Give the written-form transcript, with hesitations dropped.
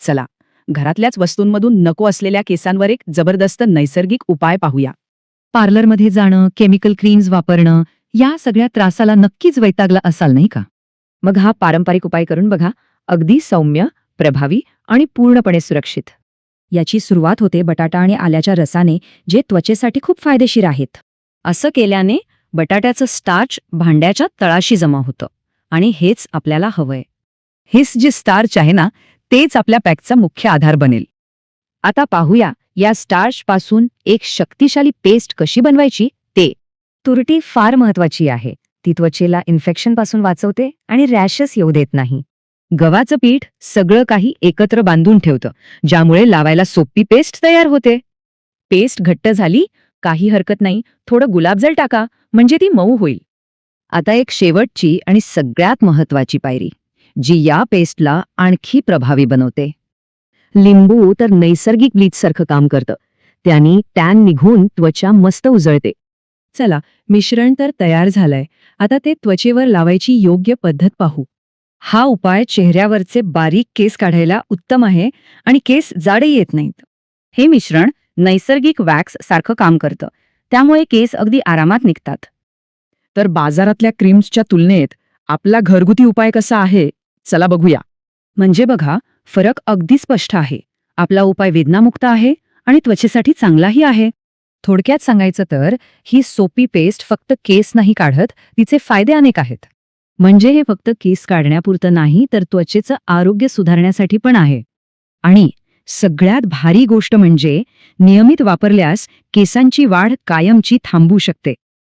चला, घरातल्याच वस्तूंमधून नको असलेल्या केसांवर एक जबरदस्त नैसर्गिक उपाय पाहूया. पार्लरमध्ये जाणं, केमिकल क्रीम्स वापरणं, या सगळ्या त्रासाला नक्कीच वैतागला असाल नाही का? मग हा पारंपरिक उपाय करून बघा. अगदी सौम्य, प्रभावी आणि पूर्णपणे सुरक्षित. याची सुरुवात होते बटाटा आणि आल्याच्या रसाने, जे त्वचेसाठी खूप फायदेशीर आहेत. असं केल्याने बटाट्याचं स्टार्च भांड्याच्या तळाशी जमा होतं आणि हेच आपल्याला हवंय. हेच जे स्टार्च आहे ना, तेच आपल्या पॅकचा मुख्य आधार बनेल. आता पाहूया या स्टार्चपासून एक शक्तिशाली पेस्ट कशी बनवायची ते. तुरटी फार महत्वाची आहे. ती त्वचेला इन्फेक्शनपासून वाचवते आणि रॅशेस येऊ देत नाही. गव्हाचं पीठ सगळं काही एकत्र बांधून ठेवतं, ज्यामुळे लावायला सोपी पेस्ट तयार होते. पेस्ट घट्ट झाली, काही हरकत नाही, थोडं गुलाबजल टाका, म्हणजे ती मऊ होईल. आता एक शेवटची आणि सगळ्यात महत्वाची पायरी, जी या पेस्टला आणखी प्रभावी बनवते. लिंबू तर नैसर्गिक ब्लीचसारखं काम करतं. त्यानी टॅन निघून त्वचा मस्त उजळते. चला, मिश्रण तर तयार झालंय. आता ते त्वचेवर लावायची योग्य पद्धत पाहू. हा उपाय चेहऱ्यावरचे बारीक केस काढायला उत्तम आहे आणि केस जाडही येत नाहीत. हे मिश्रण नैसर्गिक वॅक्स सारखं काम करतं, त्यामुळे केस अगदी आरामात निघतात. तर बाजारातल्या क्रीम्सच्या तुलनेत आपला घरगुती उपाय कसा आहे, चला बघूया. म्हणजे बघा, फरक अगदी स्पष्ट आहे. आपला उपाय वेदनामुक्त आहे आणि त्वचेसाठी चांगलाही आहे. थोडक्यात सांगायचं तर, ही सोपी पेस्ट फक्त केस नाही काढत, तिचे फायदे अनेक आहेत. म्हणजे हे फक्त केस काढण्यापुरतं नाही, तर त्वचेचं आरोग्य सुधारण्यासाठी पण आहे. आणि सगळ्यात भारी गोष्ट म्हणजे नियमित वापरल्यास केसांची वाढ कायमची थांबू शकते.